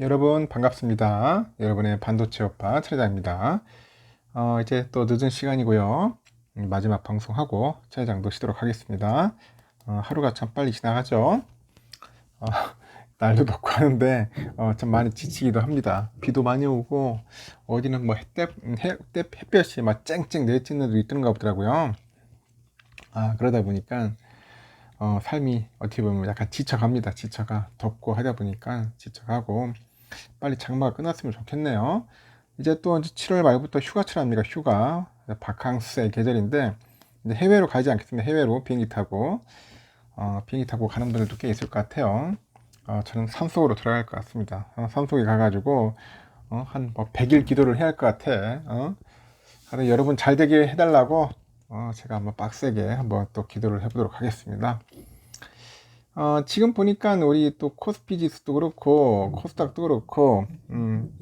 여러분 반갑습니다. 여러분의 반도체 오빠 차례장입니다. 이제 또 늦은 시간이고요. 마지막 방송하고 차례장도 쉬도록 하겠습니다. 하루가 참 빨리 지나가죠. 어, 날도 덥고 하는데 참 많이 지치기도 합니다. 비도 많이 오고 어디는 뭐 햇볕이 막 쨍쨍 내치는 데도 있던가 보더라고요. 그러다 보니까 삶이 어떻게 보면 약간 지쳐갑니다. 지쳐가 덥고 하다 보니까 지쳐가고 빨리 장마가 끝났으면 좋겠네요. 이제 또 이제 7월 말부터 휴가철입니다. 휴가 바캉스의 계절인데 이제 해외로 가지 않겠습니다. 해외로 비행기 타고 가는 분들도 꽤 있을 것 같아요. 저는 산속으로 들어갈 것 같습니다. 산속에 가가지고 한 뭐 100일 기도를 해야 할 것 같아. 하루 여러분 잘 되게 해달라고 제가 한번 빡세게 한번 또 기도를 해보도록 하겠습니다. 지금 보니까 우리 또 코스피 지수도 그렇고 코스닥도 그렇고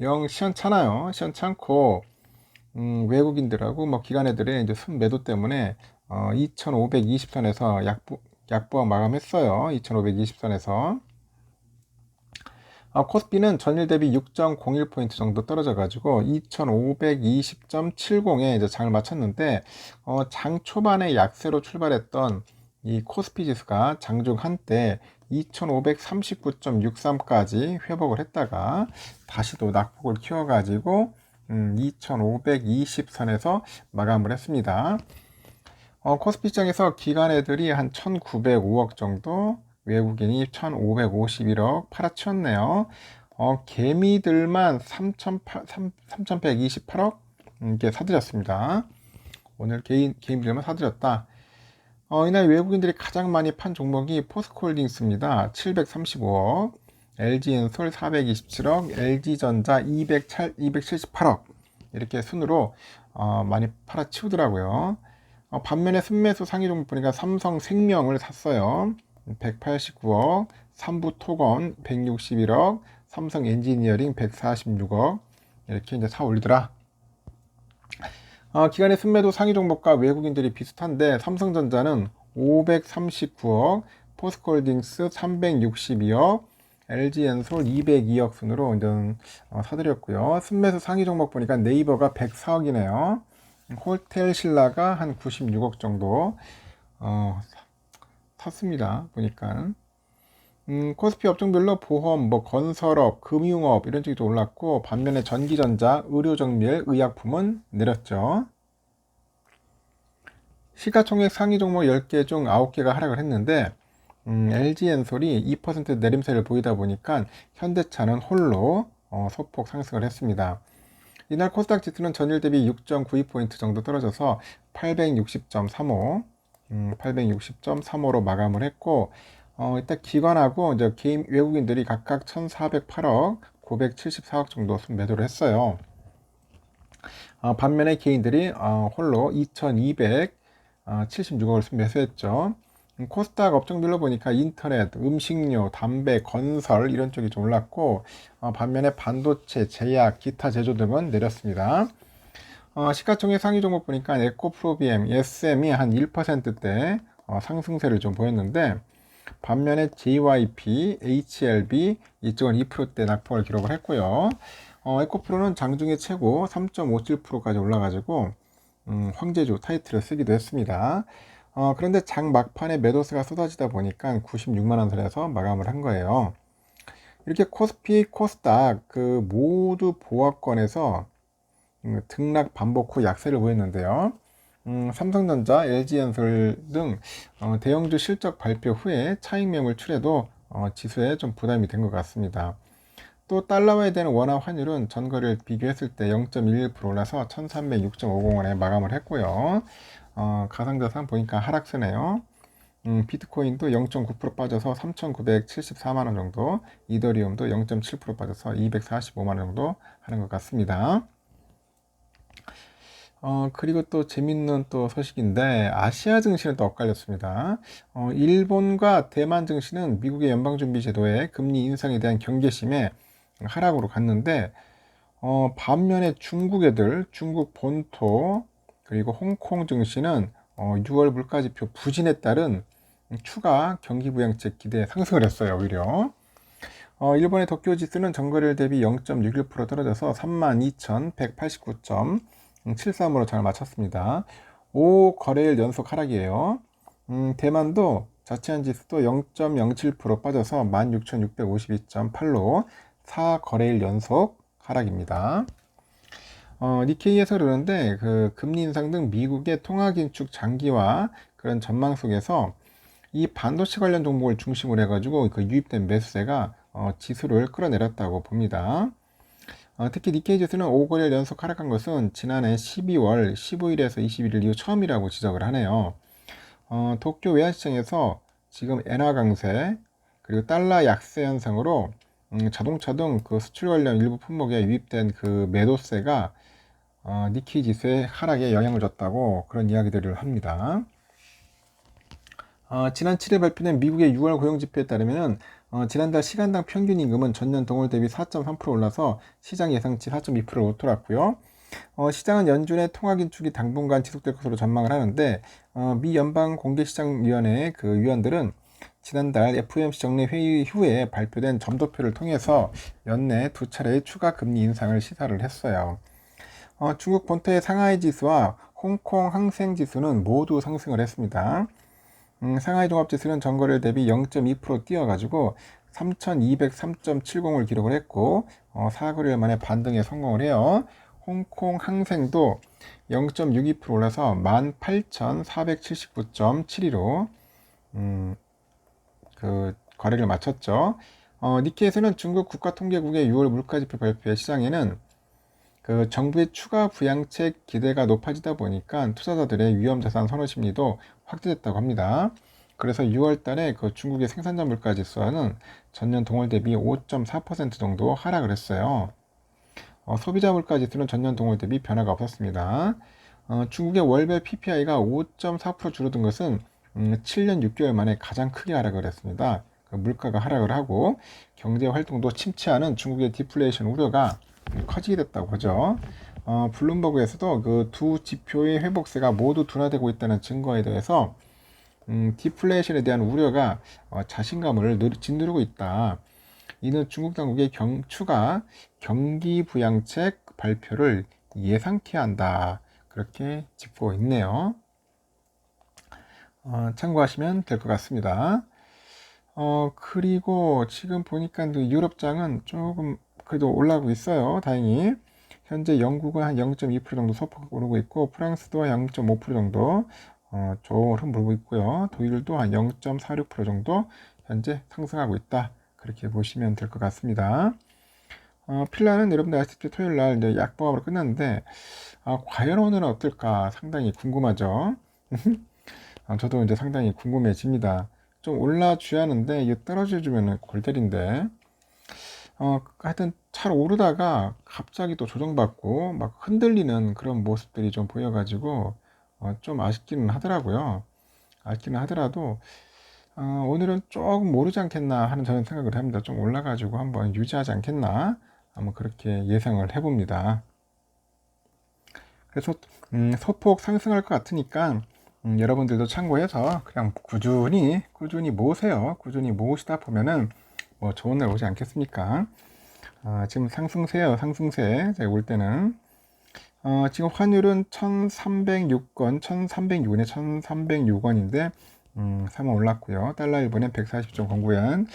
영 시원찮아요. 시원찮고 외국인들하고 뭐 기관애들의 이제 순매도 때문에 2520선에서 약보합 마감했어요. 2520선에서 코스피는 전일 대비 6.01포인트 정도 떨어져 가지고 2520.70에 이제 장을 마쳤는데 장 초반에 약세로 출발했던 이 코스피 지수가 장중 한때 2539.63까지 회복을 했다가 다시 또 낙폭을 키워 가지고 2520선에서 마감을 했습니다. 코스피 시장에서 기관애들이 한 1905억 정도, 외국인이 1551억 팔아치웠네요. 개미들만 3128억 이렇게 사들였습니다. 오늘 개미들만 사들였다. 이날 외국인들이 가장 많이 판 종목이 포스코홀딩스입니다. 735억, LG엔솔 427억, LG전자 278억 이렇게 순으로 많이 팔아치우더라고요. 반면에 순매수 상위 종목 보니까 삼성생명을 샀어요. 189억, 삼부토건 161억, 삼성엔지니어링 146억 이렇게 이제 사 올리더라. 기간의 순매도 상위 종목과 외국인들이 비슷한데 삼성전자는 539억, 포스코홀딩스 362억, LG엔솔 202억 순으로 이제 사들였고요. 순매수 상위 종목 보니까 네이버가 104억이네요. 호텔신라가 한 96억 정도 샀습니다. 보니까 코스피 업종별로 보험, 뭐 건설업, 금융업 이런 쪽이 좀 올랐고 반면에 전기전자, 의료정밀, 의약품은 내렸죠. 시가총액 상위 종목 10개 중 9개가 하락을 했는데 LG엔솔이 2% 내림세를 보이다 보니까 현대차는 홀로 소폭 상승을 했습니다. 이날 코스닥 지수는 전일 대비 6.92포인트 정도 떨어져서 860.35, 860.35로 마감을 했고, 이때 기관하고 이제 개인 외국인들이 각각 1,408억, 974억 정도 매도를 했어요. 반면에 개인들이 홀로 2,276억을 매수했죠. 코스닥 업종별로 보니까 인터넷, 음식료, 담배, 건설 이런 쪽이 좀 올랐고 반면에 반도체, 제약, 기타 제조 등은 내렸습니다. 시가총액 상위 종목 보니까 에코프로비엠, SM이 한 1%대 상승세를 좀 보였는데 반면에 JYP, HLB 이쪽은 2%대 낙폭을 기록을 했고요. 에코프로는 장중에 최고 3.57%까지 올라가지고 황제주 타이틀을 쓰기도 했습니다. 그런데 장 막판에 매도세가 쏟아지다 보니까 96만원 선에서 마감을 한 거예요. 이렇게 코스피, 코스닥 그 모두 보합권에서 등락 반복 후 약세를 보였는데요. 삼성전자, LG엔솔 등 대형주 실적 발표 후에 차익 매물출에도 지수에 좀 부담이 된 것 같습니다. 또 달러화에 대한 원화 환율은 전거래를 비교했을 때 0.11% 올라서 1306.50원에 마감을 했고요. 가상자산 보니까 하락세네요. 비트코인도 0.9% 빠져서 3,974만원 정도, 이더리움도 0.7% 빠져서 245만원 정도 하는 것 같습니다. 그리고 또 재밌는 또 소식인데 아시아 증시는 또 엇갈렸습니다. 일본과 대만 증시는 미국의 연방준비제도의 금리 인상에 대한 경계심에 하락으로 갔는데 반면에 중국 본토 그리고 홍콩 증시는 6월 물가지표 부진에 따른 추가 경기부양책 기대에 상승을 했어요. 오히려 일본의 도쿄 지수는 전거래일 대비 0.61% 떨어져서 32,189.73으로 잘 마쳤습니다. 5거래일 연속 하락이에요. 대만도 자치한 지수도 0.07% 빠져서 16,652.8로 4거래일 연속 하락입니다. 니케이에서 그러는데 그 금리 인상 등 미국의 통화 긴축 장기화 그런 전망 속에서 이 반도체 관련 종목을 중심으로 해가지고 그 유입된 매수세가 지수를 끌어내렸다고 봅니다. 특히 니케이 지수는 5거래일 연속 하락한 것은 지난해 12월 15일에서 21일 이후 처음이라고 지적을 하네요. 도쿄 외환시장에서 지금 엔화 강세 그리고 달러 약세 현상으로 자동차 등 그 수출 관련 일부 품목에 유입된 그 매도세가 니케이 지수의 하락에 영향을 줬다고 그런 이야기들을 합니다. 지난 7일 발표된 미국의 6월 고용지표에 따르면 지난달 시간당 평균 임금은 전년 동월 대비 4.3% 올라서 시장 예상치 4.2%를 웃돌았고요. 시장은 연준의 통화 긴축이 당분간 지속될 것으로 전망을 하는데 미 연방공개시장위원회 그 위원들은 지난달 FOMC 정례 회의 후에 발표된 점도표를 통해서 연내 두 차례의 추가 금리 인상을 시사를 했어요. 중국 본토의 상하이 지수와 홍콩 항생 지수는 모두 상승을 했습니다. 상하이 종합지수는 전거래일 대비 0.2% 뛰어가지고 3,203.70을 기록을 했고 4거래일 만에 반등에 성공을 해요. 홍콩 항생도 0.62% 올라서 18,479.72로 그 거래를 마쳤죠. 니케이에서는 중국 국가통계국의 6월 물가지표 발표회 시장에는 그 정부의 추가 부양책 기대가 높아지다 보니까 투자자들의 위험자산 선호 심리도 확대됐다고 합니다. 그래서 6월 달에 그 중국의 생산자 물가 지수는 전년 동월 대비 5.4% 정도 하락을 했어요. 소비자 물가 지수는 전년 동월 대비 변화가 없었습니다. 중국의 월별 PPI가 5.4% 줄어든 것은 7년 6개월 만에 가장 크게 하락을 했습니다. 그 물가가 하락을 하고 경제 활동도 침체하는 중국의 디플레이션 우려가 커지게 됐다고 하죠. 블룸버그에서도 그 두 지표의 회복세가 모두 둔화되고 있다는 증거에 대해서 디플레이션에 대한 우려가 자신감을 짓누르고 있다. 이는 중국 당국의 추가 경기 부양책 발표를 예상케 한다. 그렇게 짚고 있네요. 참고하시면 될 것 같습니다. 그리고 지금 보니까 그 유럽장은 조금 그래도 올라가고 있어요. 다행히. 현재 영국은 한 0.2% 정도 소폭 오르고 있고 프랑스도 0.5% 정도 좋은 흐름 보이고 있고요. 독일도 한 0.46% 정도 현재 상승하고 있다. 그렇게 보시면 될 것 같습니다. 필라는 여러분들 아시다시피 토요일 날 이제 약봉합으로 끝났는데 과연 오늘은 어떨까 상당히 궁금하죠. 저도 이제 상당히 궁금해집니다. 좀 올라줘야 하는데 이게 떨어져주면 골때리인데 하여튼 잘 오르다가 갑자기 또 조정받고 막 흔들리는 그런 모습들이 좀 보여가지고 좀 아쉽기는 하더라고요. 아쉽기는 하더라도 오늘은 조금 오르지 않겠나 하는 저는 생각을 합니다. 좀 올라가지고 한번 유지하지 않겠나 한번 그렇게 예상을 해봅니다. 그래서 소폭 상승할 것 같으니까 여러분들도 참고해서 그냥 꾸준히 모으세요. 꾸준히 모으시다 보면은 뭐 좋은 날 오지 않겠습니까? 지금 상승세요. 상승세. 제가 볼 때는 지금 환율은 1306원, 1306원에 1306원인데 3원 올랐고요. 달러 1분에 140.09엔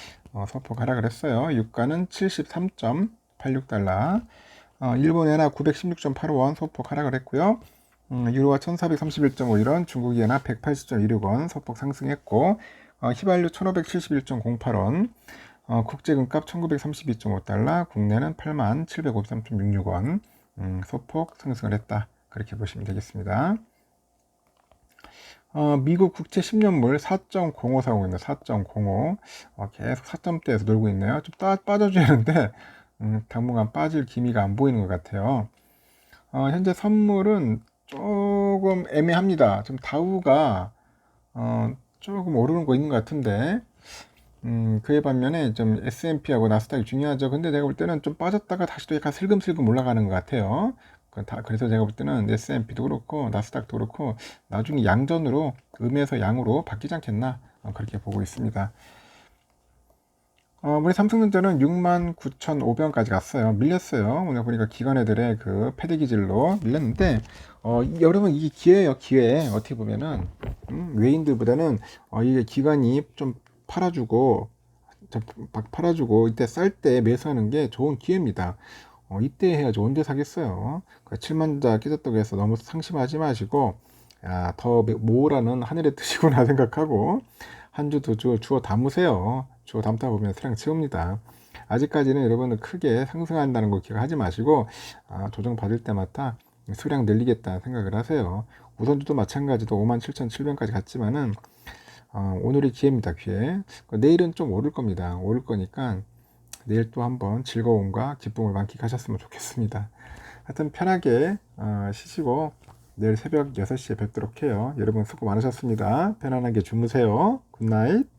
소폭 하락을 했어요. 유가는 73.86달러. 일본 엔화 916.85원 소폭 하락을 했고요. 유로화 1431.51원, 중국 엔화 180.16원 소폭 상승했고, 휘발유 1571.08원, 국제금값 1932.5달러, 국내는 8753.66원 소폭 상승을 했다. 그렇게 보시면 되겠습니다. 미국 국채 10년물 4.05 사고 있네요. 4.05 계속 4점대에서 놀고 있네요. 좀 빠져줘야 하는데 당분간 빠질 기미가 안 보이는 것 같아요. 현재 선물은 조금 애매합니다. 좀 다우가 조금 오르는 거 있는 것 같은데 그에 반면에 좀 S&P하고 나스닥이 중요하죠. 근데 내가 볼 때는 좀 빠졌다가 다시 또 약간 슬금슬금 올라가는 것 같아요. 그래서 제가 볼 때는 S&P도 그렇고 나스닥도 그렇고 나중에 양전으로 음에서 양으로 바뀌지 않겠나 그렇게 보고 있습니다. 우리 삼성전자는 69,500원까지 갔어요. 밀렸어요. 오늘 보니까 기관 애들의 그 패대 기질로 밀렸는데, 여러분 이게 기회예요, 기회. 어떻게 보면은, 외인들보다는, 이게 기관이 좀 팔아주고, 막 팔아주고, 이때 쌀 때 매수하는 게 좋은 기회입니다. 이때 해야지 언제 사겠어요. 7만자 깨졌다고 해서 너무 상심하지 마시고, 야, 더 모으라는 하늘의 뜻이구나 생각하고, 한 주 두 주 주워 담으세요. 주워 담다 보면 수량 채웁니다. 아직까지는 여러분은 크게 상승한다는 거 기억하지 마시고, 조정 받을 때마다 수량 늘리겠다 생각을 하세요. 우선주도 마찬가지로 57,700원까지 갔지만은, 오늘이 기회입니다, 기회. 내일은 좀 오를 겁니다. 오를 거니까, 내일 또 한번 즐거움과 기쁨을 만끽하셨으면 좋겠습니다. 하여튼 편하게 쉬시고 내일 새벽 6시에 뵙도록 해요. 여러분 수고 많으셨습니다. 편안하게 주무세요. 굿나잇.